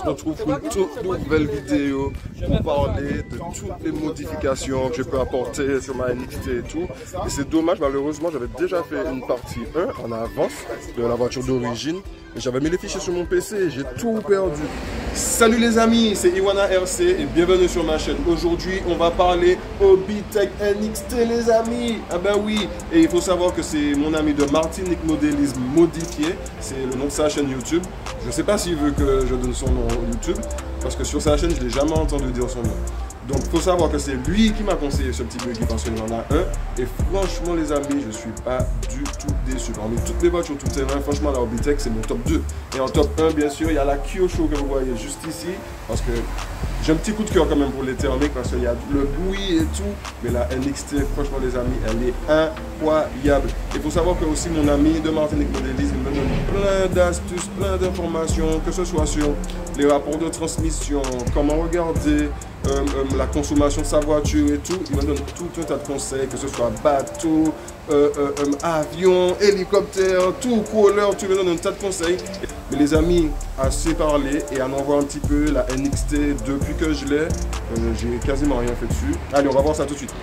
se retrouve pour une toute nouvelle vidéo pour parler de toutes les modifications que je peux apporter sur ma NXT et tout. Et c'est dommage, malheureusement, j'avais déjà fait une partie 1 en avance de la voiture d'origine. J'avais mis les fichiers sur mon PC et j'ai tout perdu. Salut les amis, c'est Iwana RC et bienvenue sur ma chaîne. Aujourd'hui, on va parler Hobbytech NXT les amis. Ah ben oui, et il faut savoir que c'est mon ami de Martinique Modélisme Modifié. C'est le nom de sa chaîne YouTube. Je ne sais pas s'il veut que je donne son nom YouTube parce que sur sa chaîne, je ne l'ai jamais entendu dire son nom. Donc il faut savoir que c'est lui qui m'a conseillé ce petit buggy parce qu'il en a un. Et franchement les amis, je ne suis pas du tout déçu. Parmi toutes les voitures tout terrain, franchement la Hobbytech c'est mon top 2. Et en top 1 bien sûr, il y a la Kyosho que vous voyez juste ici. Parce que j'ai un petit coup de cœur quand même pour les thermiques parce qu'il y a le bruit et tout. Mais la NXT, franchement les amis, elle est incroyable. Il faut savoir que aussi mon ami de Martinique Modélisme me donne plein d'astuces, plein d'informations, que ce soit sur les rapports de transmission, comment regarder la consommation de sa voiture et tout. Il me donne tout un tas de conseils, que ce soit bateau, avion, hélicoptère, tout, couleur, tu me donnes un tas de conseils. Mais les amis, assez parlé et à en voir un petit peu la NXT depuis que je l'ai, j'ai quasiment rien fait dessus. Allez, on va voir ça tout de suite.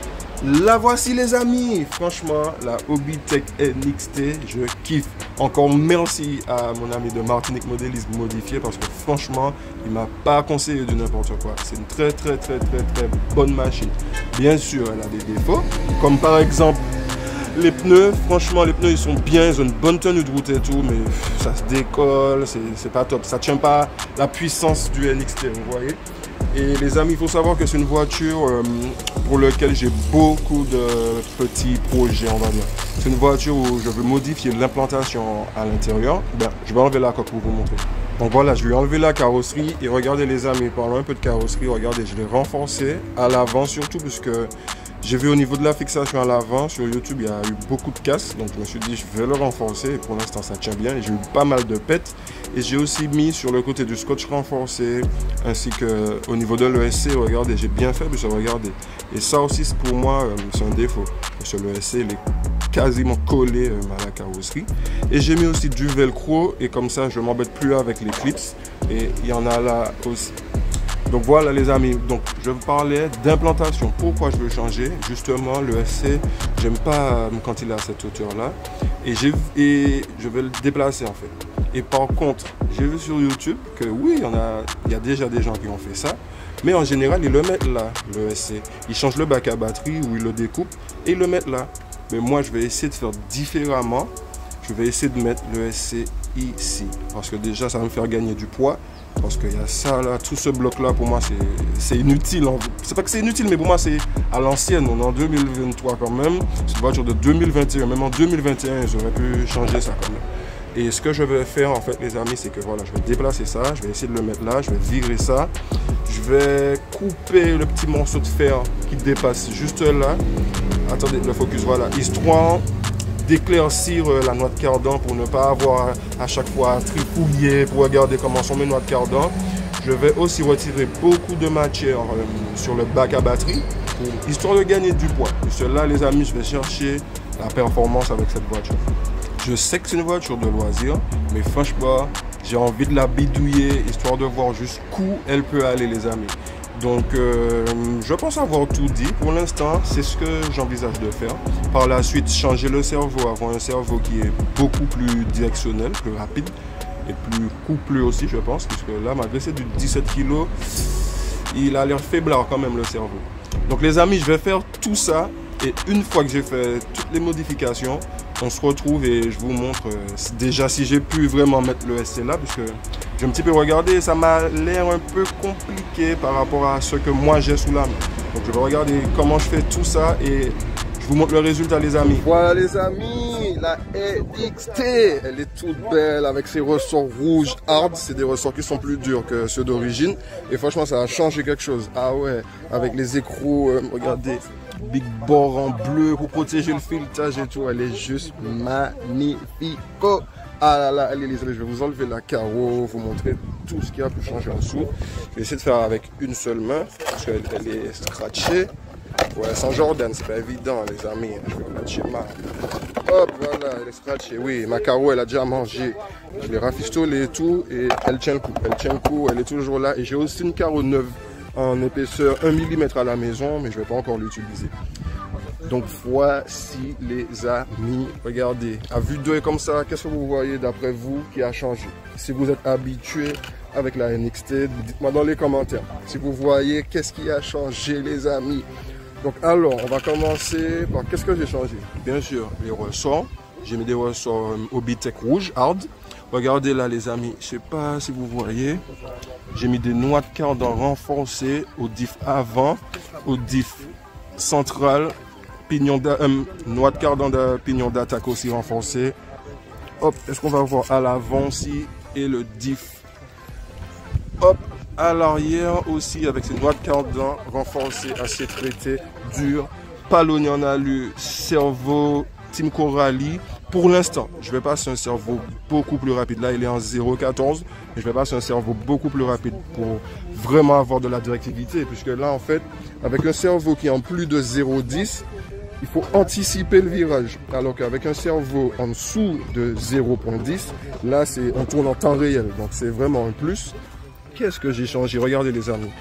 La voici les amis, franchement la Hobbytech NXT, je kiffe. Encore merci à mon ami de Martinique Modélisme Modifié parce que franchement il m'a pas conseillé de n'importe quoi. C'est une très bonne machine. Bien sûr elle a des défauts comme par exemple les pneus. Franchement les pneus ils sont bien, ils ont une bonne tenue de route et tout, mais ça se décolle, c'est pas top, ça tient pas la puissance du NXT, vous voyez. Et les amis, il faut savoir que c'est une voiture pour laquelle j'ai beaucoup de petits projets, on va dire. C'est une voiture où je veux modifier l'implantation à l'intérieur. Ben, je vais enlever la coque pour vous montrer. Donc voilà, je vais enlever la carrosserie et regardez les amis, parlons un peu de carrosserie. Regardez, je l'ai renforcé à l'avant surtout parce que j'ai vu au niveau de la fixation à l'avant sur YouTube, il y a eu beaucoup de casse. Donc je me suis dit, je vais le renforcer et pour l'instant ça tient bien. J'ai eu pas mal de pètes. Et j'ai aussi mis sur le côté du scotch renforcé ainsi que au niveau de l'ESC, regardez, j'ai bien fait, mais regardez. Et ça aussi, pour moi, c'est un défaut. Parce que l'ESC, il est quasiment collé à la carrosserie. Et j'ai mis aussi du velcro et comme ça, je ne m'embête plus avec les clips. Et il y en a là aussi. Donc voilà les amis, donc je vous parlais d'implantation. Pourquoi je veux changer? Justement le SC, j'aime pas quand il est à cette hauteur là. Et je vais le déplacer en fait. Et par contre, j'ai vu sur YouTube que oui, il y a déjà des gens qui ont fait ça. Mais en général, ils le mettent là, le SC. Ils changent le bac à batterie ou ils le découpent et ils le mettent là. Mais moi, je vais essayer de faire différemment. Je vais essayer de mettre le SC ici. Parce que déjà, ça va me faire gagner du poids. Parce qu'il y a ça là, tout ce bloc là pour moi c'est inutile. C'est pas que c'est inutile mais pour moi c'est à l'ancienne, on est en 2023 quand même. C'est une voiture de 2021, même en 2021 j'aurais pu changer ça quand même. Et ce que je vais faire en fait les amis c'est que voilà, je vais déplacer ça, je vais essayer de le mettre là, je vais virer ça. Je vais couper le petit morceau de fer qui dépasse juste là. Attendez, le focus, voilà, histoire d'éclaircir la noix de cardan pour ne pas avoir à chaque fois à trifouiller pour regarder comment sont mes noix de cardan. Je vais aussi retirer beaucoup de matière sur le bac à batterie histoire de gagner du poids. Et cela les amis, je vais chercher la performance avec cette voiture. Je sais que c'est une voiture de loisir, mais franchement j'ai envie de la bidouiller histoire de voir jusqu'où elle peut aller les amis. Donc je pense avoir tout dit. Pour l'instant, c'est ce que j'envisage de faire. Par la suite, changer le cerveau, avoir un cerveau qui est beaucoup plus directionnel, plus rapide et plus couplé aussi, je pense. Puisque là, malgré c'est du 17 kg, il a l'air faiblard quand même le cerveau. Donc les amis, je vais faire tout ça. Et une fois que j'ai fait toutes les modifications, on se retrouve et je vous montre déjà si j'ai pu vraiment mettre le SC là. Puisque j'ai un petit peu regardé, ça m'a l'air un peu compliqué par rapport à ce que moi j'ai sous la main. Donc je vais regarder comment je fais tout ça et je vous montre le résultat les amis. Voilà les amis, la NXT, elle est toute belle avec ses ressorts rouges hard. C'est des ressorts qui sont plus durs que ceux d'origine. Et franchement ça a changé quelque chose. Ah ouais, avec les écrous, regardez. Big bord en bleu pour protéger le filetage et tout, elle est juste magnifique. Ah là là, allez les amis, je vais vous enlever la carreau, vous montrer tout ce qu'il y a pour changer en dessous. Je vais essayer de faire avec une seule main parce qu'elle est scratchée. Ouais, sans Jordan, c'est pas évident, les amis. Je vais mettre chez ma. Hop, voilà, elle est scratchée. Oui, ma Caro, elle a déjà mangé. Je l'ai rafistolée et tout, et elle tient le coup. Elle tient le coup, elle est toujours là. Et j'ai aussi une Caro neuve en épaisseur 1 mm à la maison, mais je ne vais pas encore l'utiliser. Donc voici les amis, regardez, à vue d'œil comme ça, qu'est-ce que vous voyez d'après vous qui a changé? Si vous êtes habitué avec la NXT, dites-moi dans les commentaires. Si vous voyez, qu'est-ce qui a changé les amis? Donc alors, on va commencer par qu'est-ce que j'ai changé? Bien sûr, les ressorts. J'ai mis des ressorts Obitech rouge, hard. Regardez là les amis, je ne sais pas si vous voyez. J'ai mis des noix de cardan renforcées au diff avant, au diff central. Noix de cardan de pignon d'attaque aussi renforcé. Hop, est-ce qu'on va voir à l'avant aussi et le diff. Hop, à l'arrière aussi avec ces noix de cardan renforcées, assez traitées, dures. Palonnier en alu, cerveau, Team Corali. Pour l'instant, je vais passer un cerveau beaucoup plus rapide. Là, il est en 0,14. Mais je vais passer un cerveau beaucoup plus rapide pour vraiment avoir de la directivité. Puisque là, en fait, avec un cerveau qui est en plus de 0,10, il faut anticiper le virage. Alors qu'avec un cerveau en dessous de 0,10, là, on tourne en temps réel. Donc, c'est vraiment un plus. Qu'est-ce que j'ai changé? Regardez les amis.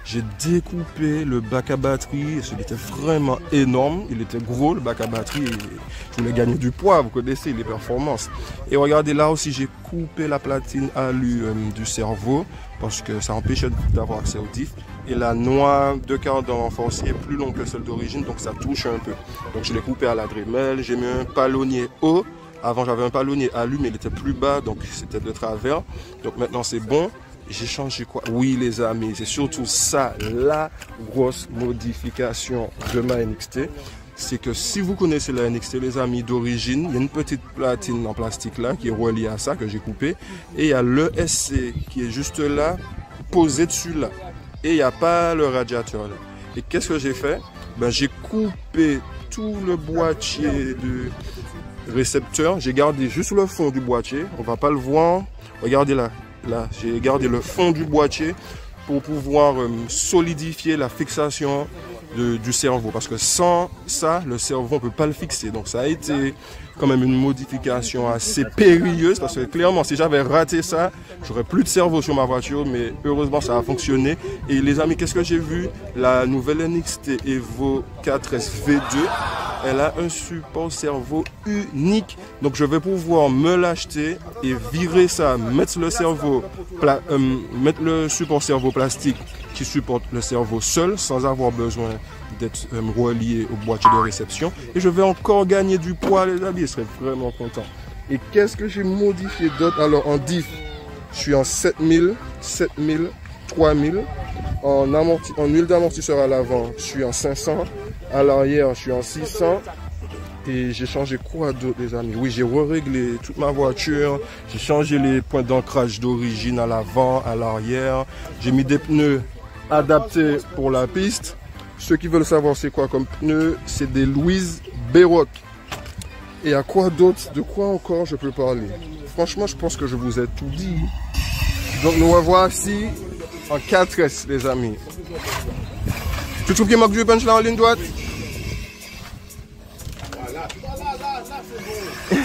J'ai découpé le bac à batterie. Il était vraiment énorme. Il était gros, le bac à batterie. Je voulais gagner du poids, vous connaissez les performances. Et regardez là aussi, j'ai coupé la platine alu du cerveau parce que ça empêchait d'avoir accès au diff. Et la noix de cardan renforcée est plus longue que celle d'origine, donc ça touche un peu. Donc je l'ai coupé à la Dremel. J'ai mis un palonnier haut. Avant, j'avais un palonnier alu, mais il était plus bas, donc c'était de travers. Donc maintenant, c'est bon. J'ai changé quoi? Oui les amis, c'est surtout ça, la grosse modification de ma NXT. C'est que si vous connaissez la NXT, les amis d'origine, il y a une petite platine en plastique là qui est reliée à ça que j'ai coupé. Et il y a l'ESC qui est juste là, posé dessus là. Et il n'y a pas le radiateur là. Et qu'est-ce que j'ai fait? Ben, j'ai coupé tout le boîtier du récepteur. J'ai gardé juste le fond du boîtier. On ne va pas le voir. Regardez là. Là, j'ai gardé le fond du boîtier pour pouvoir solidifier la fixation du cerveau. Parce que sans ça, le cerveau, on ne peut pas le fixer. Donc ça a été quand même une modification assez périlleuse. Parce que clairement, si j'avais raté ça, j'aurais plus de cerveau sur ma voiture. Mais heureusement, ça a fonctionné. Et les amis, qu'est-ce que j'ai vu? La nouvelle NXT Evo 4S V2. Elle a un support cerveau unique. Donc je vais pouvoir me l'acheter et virer ça, mettre le support cerveau plastique qui supporte le cerveau seul sans avoir besoin d'être relié au boîtier de réception. Et je vais encore gagner du poids les amis, je serais vraiment content. Et qu'est-ce que j'ai modifié d'autre? Alors en diff, je suis en 7000, 7000, 3000. En huile d'amortisseur à l'avant, je suis en 500. À l'arrière, je suis en 600. Et j'ai changé quoi d'autre, les amis? Oui, j'ai réglé toute ma voiture. J'ai changé les points d'ancrage d'origine à l'avant, à l'arrière. J'ai mis des pneus adaptés pour la piste. Ceux qui veulent savoir c'est quoi comme pneus, c'est des Louise Béroc. Et à quoi d'autre? De quoi encore je peux parler? Franchement, je pense que je vous ai tout dit. Donc nous revoici en 4S, les amis. Tu trouves qu'il manque du punch là en ligne droite? Là, c'est bon.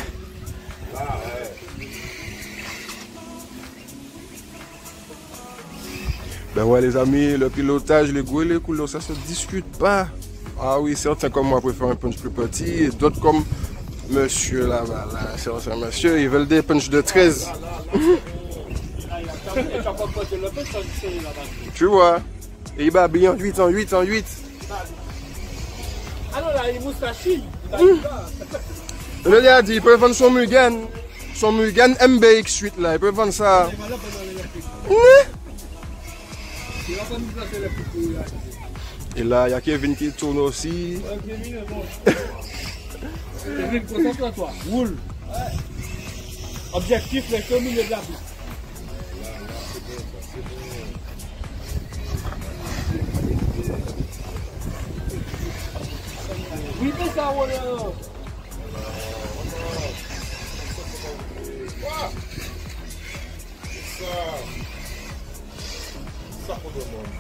Ben ouais les amis, le pilotage, les goûts et les couleurs, ça se discute pas. Ah oui, certains comme moi préfèrent un punch plus petit et d'autres comme monsieur là-bas, certains monsieur, ils veulent des punch de 13. Tu vois, et il va bien en 8 en 8 en 8. Ah non, là, il est moustachi. Le gars a dit, il peut vendre son Mugen MBX8 là, il peut vendre ça. Et là, il y a Kevin qui tourne aussi. Kevin, concentre-toi. Roule. Objectif, le milieu de la piste. Oui, c'est ça, voilà. Ça pour le monde.